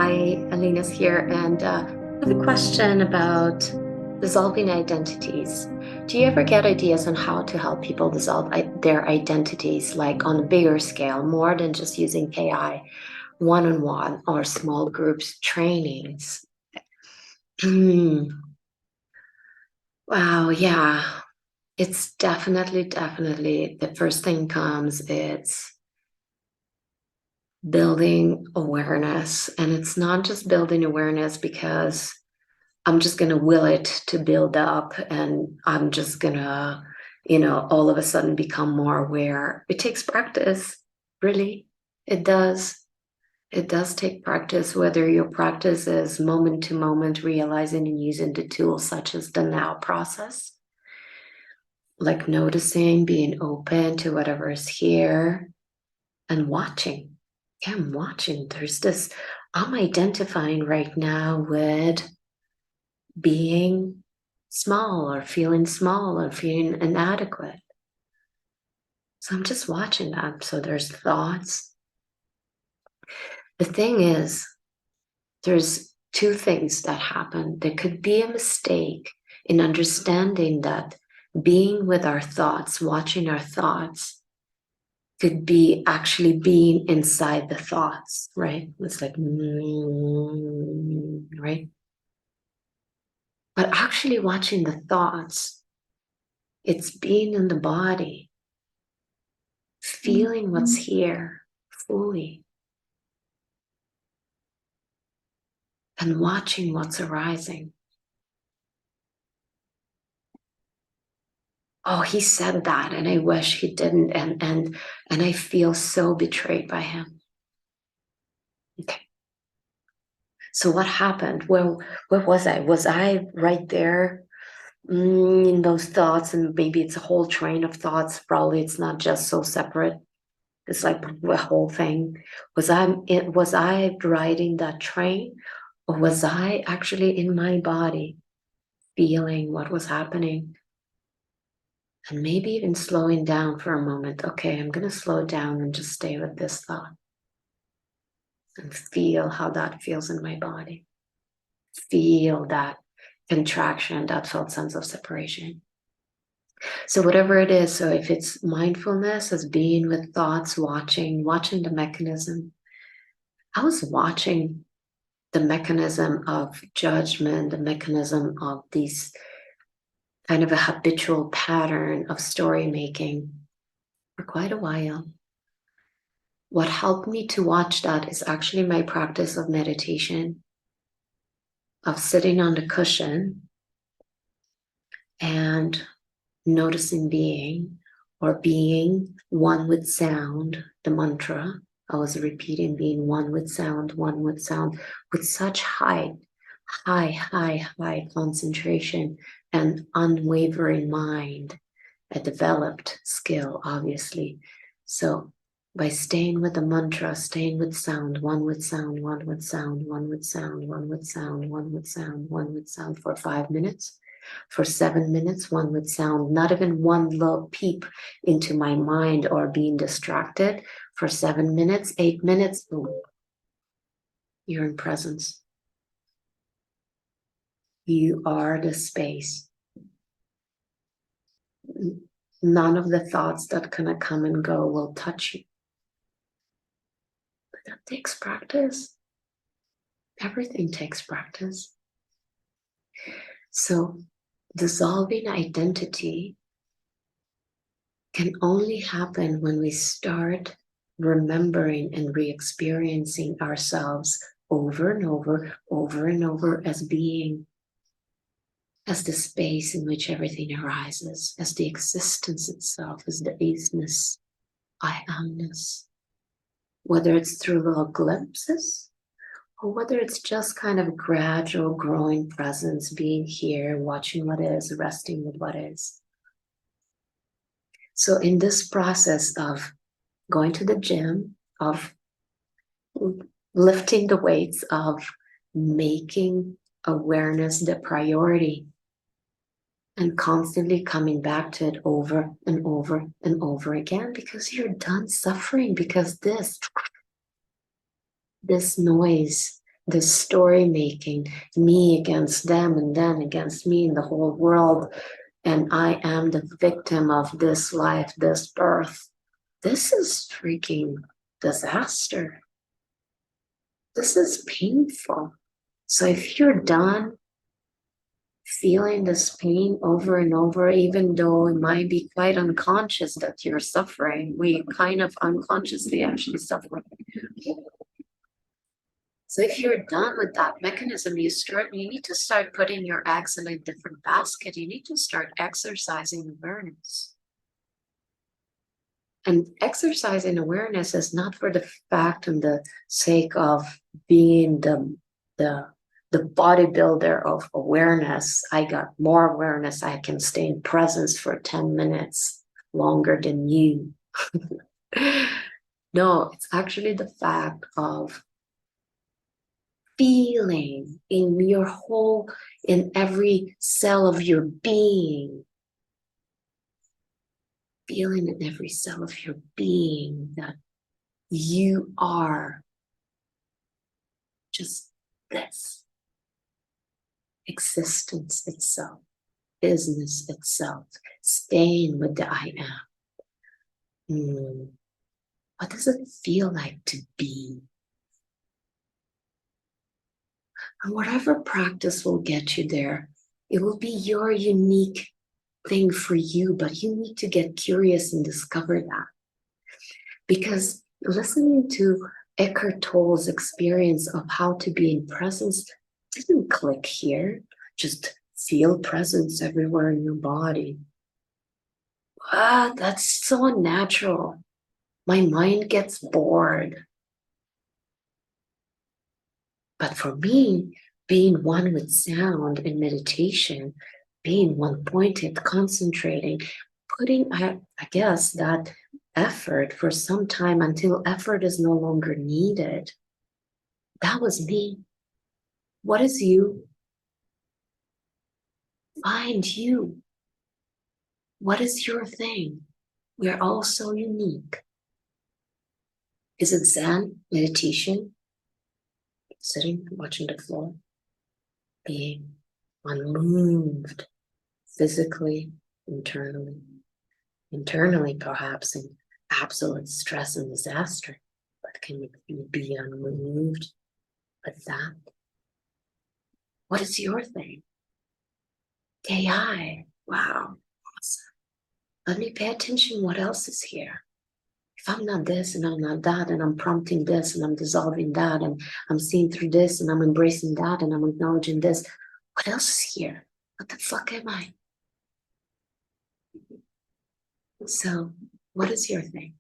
Hi, Alina's here, and I have a question about dissolving identities. Do you ever get ideas on how to help people dissolve their identities, like on a bigger scale, more than just using AI, one-on-one or small groups trainings? Hmm. Wow, yeah. It's definitely the first thing comes, it's building awareness. And it's not just building awareness because I'm just going to will it to build up and I'm just going to, all of a sudden become more aware. It takes practice, really. It does. It does take practice, whether your practice is moment to moment realizing and using the tools such as the now process, like noticing, being open to whatever is here and watching. Yeah, I'm watching. I'm identifying right now with being small or feeling inadequate. So I'm just watching that. So there's thoughts. The thing is, there's two things that happen. There could be a mistake in understanding that being with our thoughts, watching our thoughts, could be actually being inside the thoughts, right? It's like, right? But actually watching the thoughts, it's being in the body, feeling what's here fully, and watching what's arising. Oh, he said that, and I wish he didn't, and I feel so betrayed by him. Okay. So what happened? Where was I? Was I right there in those thoughts? And maybe it's a whole train of thoughts. Probably it's not just so separate. It's like the whole thing. Was I riding that train, or was I actually in my body feeling what was happening? And maybe even slowing down for a moment. Okay, I'm going to slow down and just stay with this thought and feel how that feels in my body. Feel that contraction, that felt sense of separation. So whatever it is, so if it's mindfulness as being with thoughts, watching the mechanism. I was watching the mechanism of judgment, the mechanism of these kind of a habitual pattern of story making for quite a while. What helped me to watch that is actually my practice of meditation, of sitting on the cushion and noticing being, or being one with sound, the mantra. I was repeating being one with sound, with such high concentration and unwavering mind, a developed skill, obviously. So by staying with the mantra, staying with sound, one with sound, one with sound, one with sound, one with sound, one with sound, one with sound for 5 minutes, for 7 minutes, one with sound, not even one little peep into my mind or being distracted for 7 minutes, 8 minutes, boom, you're in presence. You are the space. None of the thoughts that kind of come and go will touch you. But that takes practice. Everything takes practice. So dissolving identity can only happen when we start remembering and re-experiencing ourselves over and over as being, as the space in which everything arises, as the existence itself, as the isness, I amness. Whether it's through little glimpses or whether it's just kind of gradual growing presence, being here, watching what is, resting with what is. So in this process of going to the gym, of lifting the weights, of making awareness the priority, and constantly coming back to it over and over and over again, because you're done suffering, because this noise, this story making, me against them and then against me and the whole world. And I am the victim of this life, this birth. This is freaking disaster. This is painful. So if you're done feeling this pain over and over, even though it might be quite unconscious that you're suffering, we kind of unconsciously actually suffer. So if you're done with that mechanism, you need to start putting your eggs in a different basket. You need to start exercising awareness. And exercising awareness is not for the fact and the sake of being the bodybuilder of awareness. I got more awareness. I can stay in presence for 10 minutes longer than you. No, it's actually the fact of feeling in every cell of your being, feeling in every cell of your being that you are just this existence itself, business itself, staying with the I am. What does it feel like to be? And whatever practice will get you there, it will be your unique thing for you, but you need to get curious and discover that. Because listening to Eckhart Tolle's experience of how to be in presence didn't click here. Just feel presence everywhere in your body. That's so unnatural. My mind gets bored. But for me, being one with sound in meditation, being one pointed, concentrating, putting, I guess, that effort for some time until effort is no longer needed. That was me. What is you? Find you. What is your thing? We're all so unique. Is it Zen, meditation, sitting, watching the floor, being unmoved physically, internally? Internally, perhaps in absolute stress and disaster, but can you be unmoved with that? What is your thing? AI. Wow. Awesome. Let me pay attention what else is here. If I'm not this and I'm not that, and I'm prompting this and I'm dissolving that, and I'm seeing through this and I'm embracing that and I'm acknowledging this, what else is here? What the fuck am I? So, what is your thing?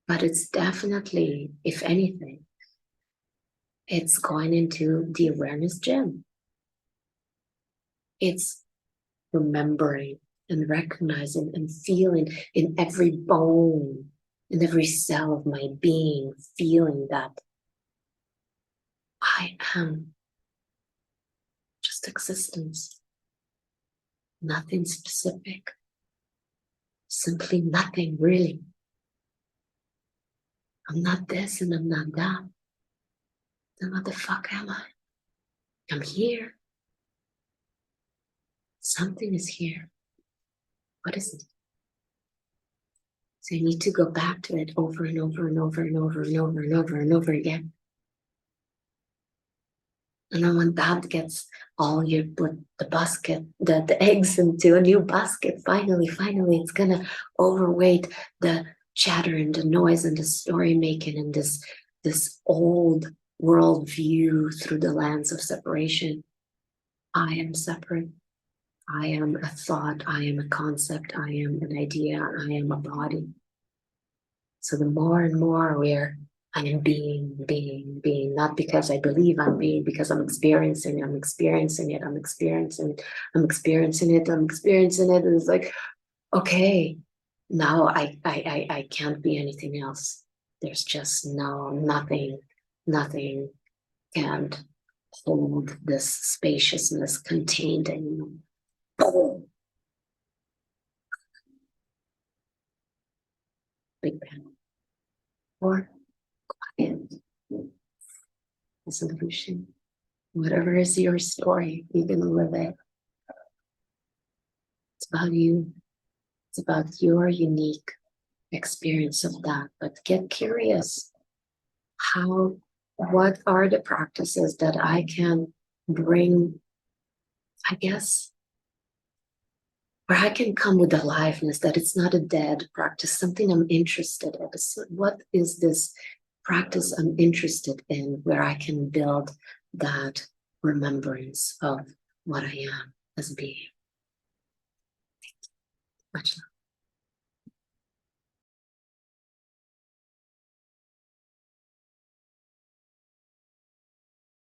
But it's definitely, if anything, it's going into the awareness gym. It's remembering and recognizing and feeling in every bone, in every cell of my being, feeling that I am just existence, nothing specific, simply nothing really. I'm not this and I'm not that. Then what the fuck am I? I'm here. Something is here. What is it? So you need to go back to it over and over and over and over and over and over and over again. And then when that gets all your put the basket, the eggs into a new basket, finally, it's gonna overweight the chatter and the noise and the story making and this old world view through the lens of separation. I am separate. I am a thought. I am a concept. I am an idea. I am a body. So the more and more I am being, not because I believe I'm being, because I'm experiencing it. And it's like, okay, now I can't be anything else. There's just nothing can't hold this spaciousness contained anymore. Boom. Big bang. Or quiet. solution. Whatever is your story, you're going to live it. It's about you. It's about your unique experience of that. But get curious. What are the practices that I can bring, I guess, where I can come with aliveness, that it's not a dead practice, something I'm interested in. So what is this practice I'm interested in where I can build that remembrance of what I am as a being? Much love.